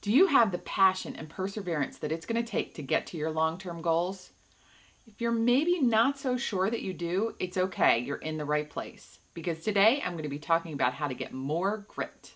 Do you have the passion and perseverance that it's going to take to get to your long-term goals? If you're maybe not so sure that you do, it's okay. You're in the right place. Because today I'm going to be talking about how to get more grit.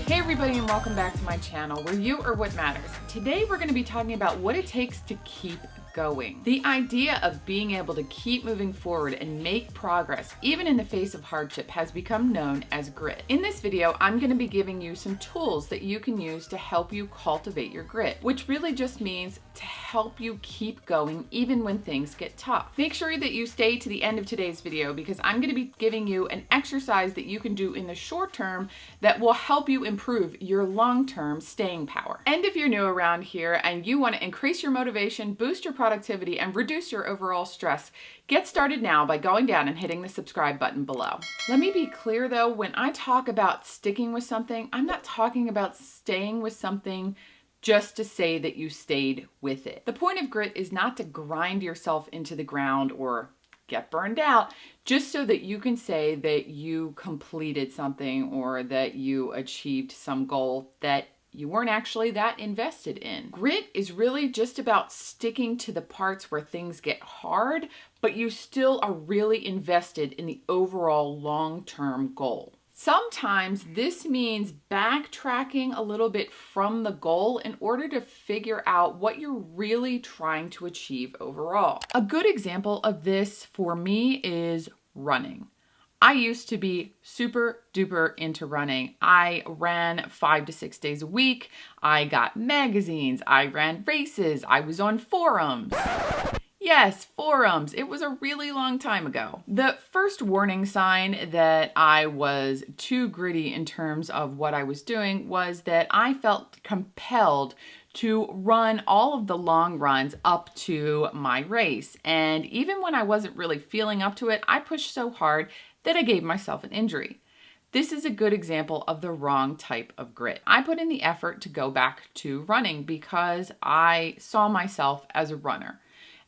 Hey everybody, and welcome back to my channel where you are what matters. Today we're going to be talking about what it takes to keep going. The idea of being able to keep moving forward and make progress even in the face of hardship has become known as grit. In this video, I'm going to be giving you some tools that you can use to help you cultivate your grit, which really just means to help you keep going even when things get tough. Make sure that you stay to the end of today's video because I'm going to be giving you an exercise that you can do in the short term that will help you improve your long-term staying power. And if you're new around here and you want to increase your motivation, boost your productivity, and reduce your overall stress, get started now by going down and hitting the subscribe button below. Let me be clear though, when I talk about sticking with something, I'm not talking about staying with something just to say that you stayed with it. The point of grit is not to grind yourself into the ground or get burned out just so that you can say that you completed something or that you achieved some goal that you weren't actually that invested in. Grit is really just about sticking to the parts where things get hard, but you still are really invested in the overall long-term goal. Sometimes this means backtracking a little bit from the goal in order to figure out what you're really trying to achieve overall. A good example of this for me is running. I used to be super duper into running. I ran 5 to 6 days a week. I got magazines. I ran races. I was on forums. Yes, forums. It was a really long time ago. The first warning sign that I was too gritty in terms of what I was doing was that I felt compelled to run all of the long runs up to my race. And even when I wasn't really feeling up to it, I pushed so hard that I gave myself an injury. This is a good example of the wrong type of grit. I put in the effort to go back to running because I saw myself as a runner.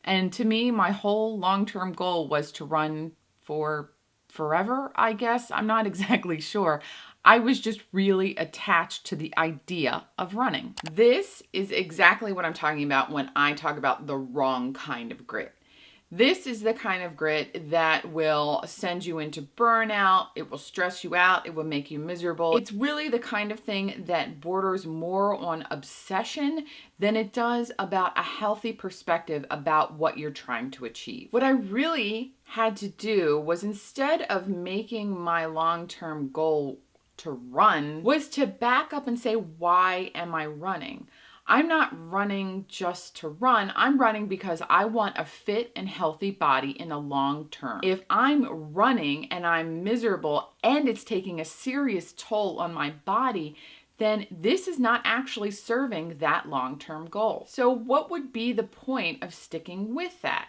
And to me, my whole long-term goal was to run for forever, I guess. I'm not exactly sure. I was just really attached to the idea of running. This is exactly what I'm talking about when I talk about the wrong kind of grit. This is the kind of grit that will send you into burnout, it will stress you out, it will make you miserable. It's really the kind of thing that borders more on obsession than it does about a healthy perspective about what you're trying to achieve. What I really had to do was, instead of making my long-term goal to run, was to back up and say, why am I running? I'm not running just to run. I'm running because I want a fit and healthy body in the long term. If I'm running and I'm miserable and it's taking a serious toll on my body, then this is not actually serving that long-term goal. So what would be the point of sticking with that?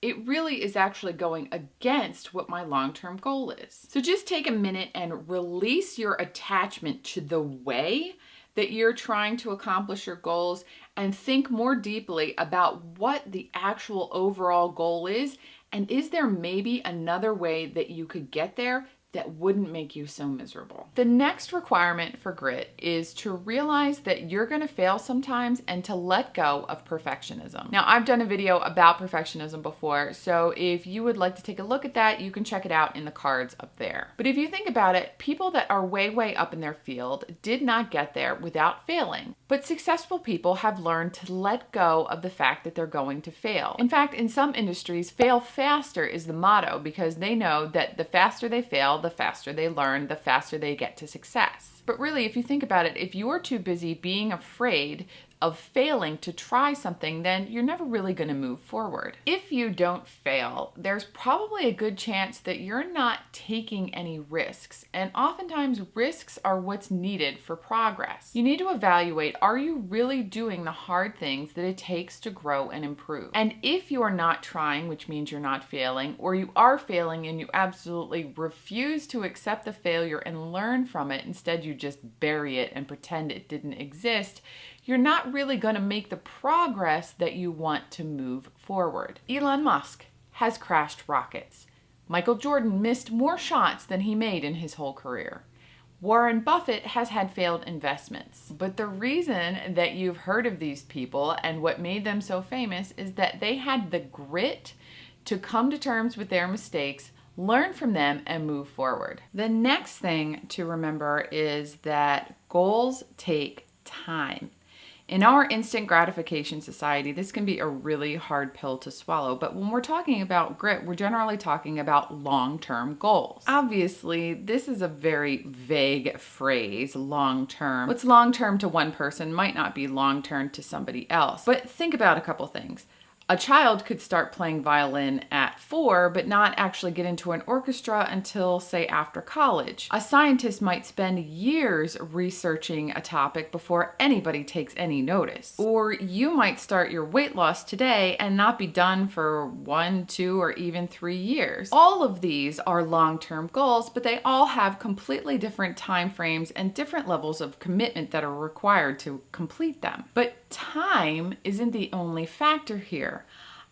It really is actually going against what my long-term goal is. So just take a minute and release your attachment to the way that you're trying to accomplish your goals and think more deeply about what the actual overall goal is, and is there maybe another way that you could get there that wouldn't make you so miserable. The next requirement for grit is to realize that you're going to fail sometimes and to let go of perfectionism. Now, I've done a video about perfectionism before, so if you would like to take a look at that, you can check it out in the cards up there. But if you think about it, people that are way up in their field did not get there without failing. But successful people have learned to let go of the fact that they're going to fail. In fact, in some industries, fail faster is the motto because they know that the faster they fail, the faster they learn, the faster they get to success. But really, if you think about it, if you're too busy being afraid of failing to try something, then you're never really going to move forward. If you don't fail, there's probably a good chance that you're not taking any risks. And oftentimes risks are what's needed for progress. You need to evaluate, are you really doing the hard things that it takes to grow and improve? And if you are not trying, which means you're not failing, or you are failing and you absolutely refuse to accept the failure and learn from it, instead you just bury it and pretend it didn't exist, you're not really going to make the progress that you want to move forward. Elon Musk has crashed rockets. Michael Jordan missed more shots than he made in his whole career. Warren Buffett has had failed investments. But the reason that you've heard of these people and what made them so famous is that they had the grit to come to terms with their mistakes, learn from them, and move forward. The next thing to remember is that goals take time. In our instant gratification society, this can be a really hard pill to swallow, but when we're talking about grit, we're generally talking about long-term goals. Obviously, this is a very vague phrase, long-term. What's long-term to one person might not be long-term to somebody else, but think about a couple things. A child could start playing violin at 4, but not actually get into an orchestra until, say, after college. A scientist might spend years researching a topic before anybody takes any notice. Or you might start your weight loss today and not be done for 1, 2, or even 3 years. All of these are long-term goals, but they all have completely different time frames and different levels of commitment that are required to complete them. But time isn't the only factor here.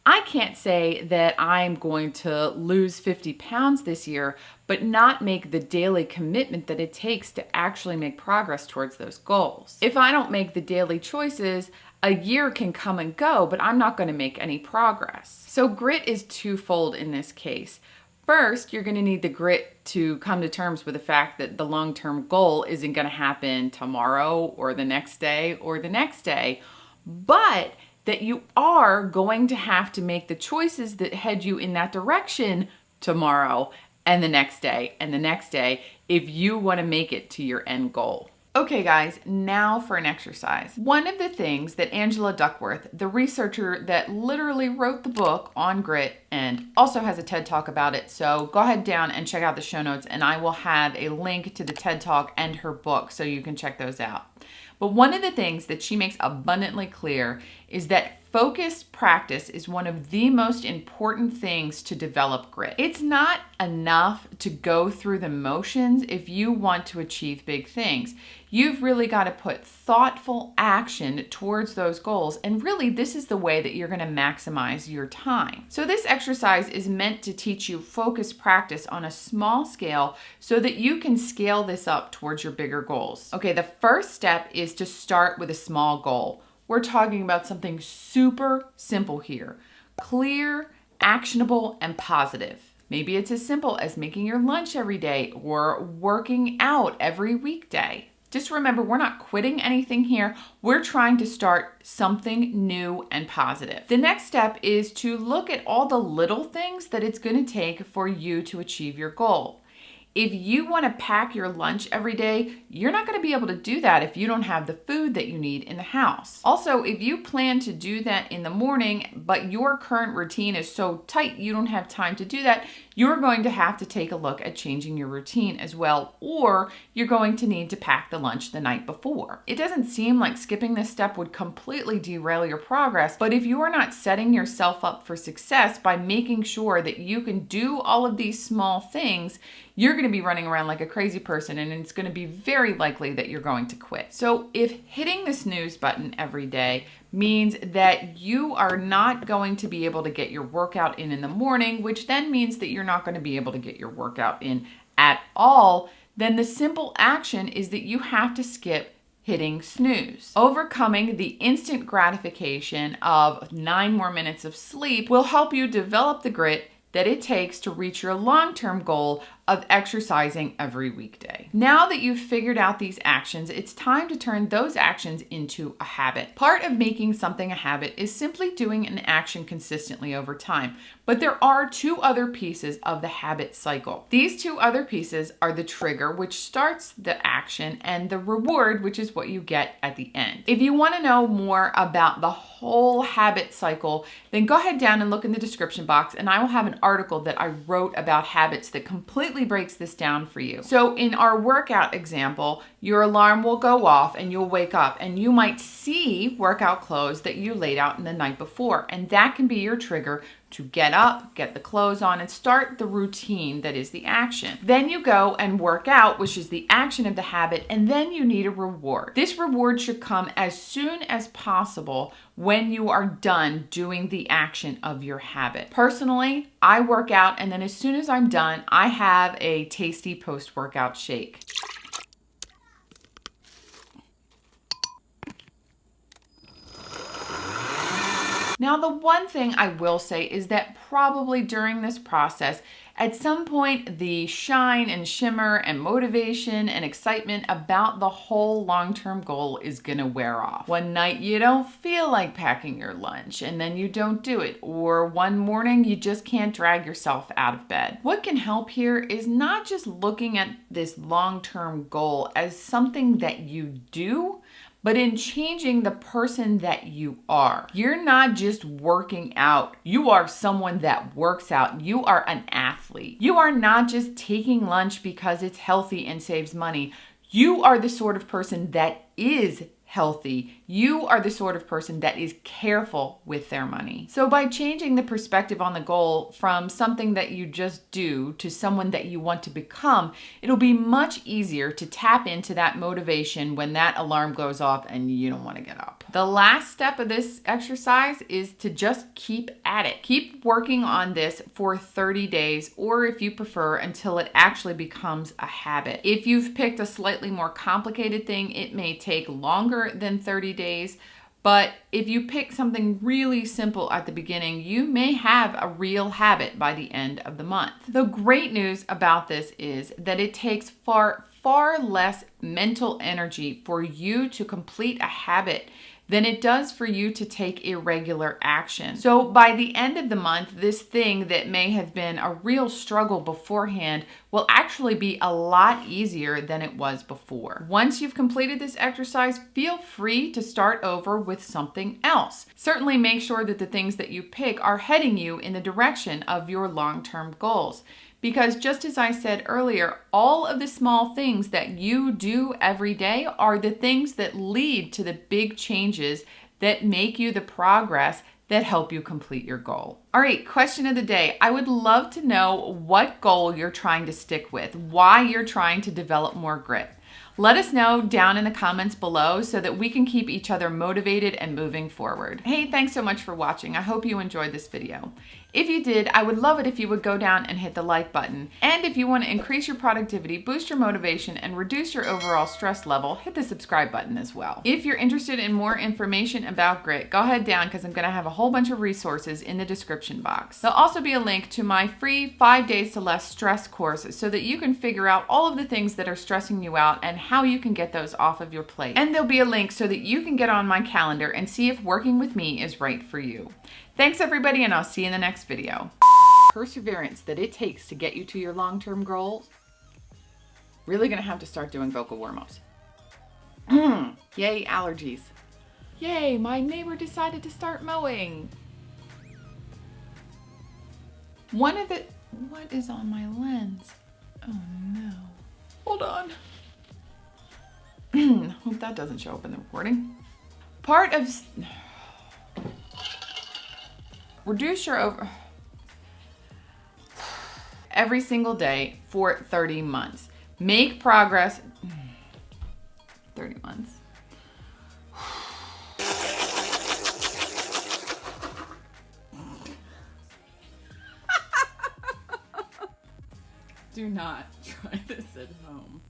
I can't say that I'm going to lose 50 pounds this year, but not make the daily commitment that it takes to actually make progress towards those goals. If I don't make the daily choices, a year can come and go, but I'm not going to make any progress. So grit is twofold in this case. First, you're going to need the grit to come to terms with the fact that the long-term goal isn't going to happen tomorrow or the next day or the next day, but that you are going to have to make the choices that head you in that direction tomorrow and the next day and the next day if you want to make it to your end goal. Okay guys, now for an exercise. One of the things that Angela Duckworth, the researcher that literally wrote the book on grit and also has a TED Talk about it, so go ahead down and check out the show notes and I will have a link to the TED Talk and her book so you can check those out. But one of the things that she makes abundantly clear is that focused practice is one of the most important things to develop grit. It's not enough to go through the motions if you want to achieve big things. You've really got to put thoughtful action towards those goals, and really this is the way that you're going to maximize your time. So this exercise is meant to teach you focused practice on a small scale so that you can scale this up towards your bigger goals. Okay, the first step is to start with a small goal. We're talking about something super simple here. Clear, actionable, and positive. Maybe it's as simple as making your lunch every day or working out every weekday. Just remember, we're not quitting anything here. We're trying to start something new and positive. The next step is to look at all the little things that it's going to take for you to achieve your goal. If you want to pack your lunch every day, you're not going to be able to do that if you don't have the food that you need in the house. Also, if you plan to do that in the morning, but your current routine is so tight you don't have time to do that, you're going to have to take a look at changing your routine as well, or you're going to need to pack the lunch the night before. It doesn't seem like skipping this step would completely derail your progress, but if you are not setting yourself up for success by making sure that you can do all of these small things, you're going to be running around like a crazy person, and it's going to be very likely that you're going to quit. So if hitting the snooze button every day means that you are not going to be able to get your workout in the morning, which then means that you're not going to be able to get your workout in at all, then the simple action is that you have to skip hitting snooze. Overcoming the instant gratification of 9 more minutes of sleep will help you develop the grit that it takes to reach your long-term goal of exercising every weekday. Now that you've figured out these actions, it's time to turn those actions into a habit. Part of making something a habit is simply doing an action consistently over time. But there are 2 other pieces of the habit cycle. These 2 other pieces are the trigger, which starts the action, and the reward, which is what you get at the end. If you want to know more about the whole habit cycle, then go ahead down and look in the description box, and I will have an article that I wrote about habits that completely breaks this down for you. So in our workout example, your alarm will go off and you'll wake up and you might see workout clothes that you laid out in the night before, and that can be your trigger to get up, get the clothes on, and start the routine that is the action. Then you go and work out, which is the action of the habit, and then you need a reward. This reward should come as soon as possible when you are done doing the action of your habit. Personally, I work out, and then as soon as I'm done, I have a tasty post-workout shake. Now, the one thing I will say is that probably during this process, at some point, the shine and shimmer and motivation and excitement about the whole long-term goal is gonna wear off. One night you don't feel like packing your lunch and then you don't do it. Or one morning you just can't drag yourself out of bed. What can help here is not just looking at this long-term goal as something that you do, but in changing the person that you are. You're not just working out. You are someone that works out. You are an athlete. You are not just taking lunch because it's healthy and saves money. You are the sort of person that is healthy. You are the sort of person that is careful with their money. So by changing the perspective on the goal from something that you just do to someone that you want to become, it'll be much easier to tap into that motivation when that alarm goes off and you don't want to get up. The last step of this exercise is to just keep at it. Keep working on this for 30 days, or if you prefer, until it actually becomes a habit. If you've picked a slightly more complicated thing, it may take longer than 30 days. But if you pick something really simple at the beginning, you may have a real habit by the end of the month. The great news about this is that it takes far less mental energy for you to complete a habit than it does for you to take irregular action. So by the end of the month, this thing that may have been a real struggle beforehand will actually be a lot easier than it was before. Once you've completed this exercise, feel free to start over with something else. Certainly make sure that the things that you pick are heading you in the direction of your long-term goals. Because just as I said earlier, all of the small things that you do every day are the things that lead to the big changes that make you the progress that help you complete your goal. All right, question of the day. I would love to know what goal you're trying to stick with, why you're trying to develop more grit. Let us know down in the comments below so that we can keep each other motivated and moving forward. Hey, thanks so much for watching. I hope you enjoyed this video. If you did, I would love it if you would go down and hit the like button. And if you want to increase your productivity, boost your motivation, and reduce your overall stress level, hit the subscribe button as well. If you're interested in more information about grit, go ahead down because I'm going to have a whole bunch of resources in the description box. There'll also be a link to my free 5 Days to Less Stress course so that you can figure out all of the things that are stressing you out and how you can get those off of your plate. And there'll be a link so that you can get on my calendar and see if working with me is right for you. Thanks everybody, and I'll see you in the next video. Perseverance that it takes to get you to your long-term goals. Really gonna have to start doing vocal warm-ups. Yay, allergies. Yay, my neighbor decided to start mowing. What is on my lens? Oh no. Hold on. Hope that doesn't show up in the recording. Reduce your every single day for 30 months. Make progress. 30 months. Do not try this at home.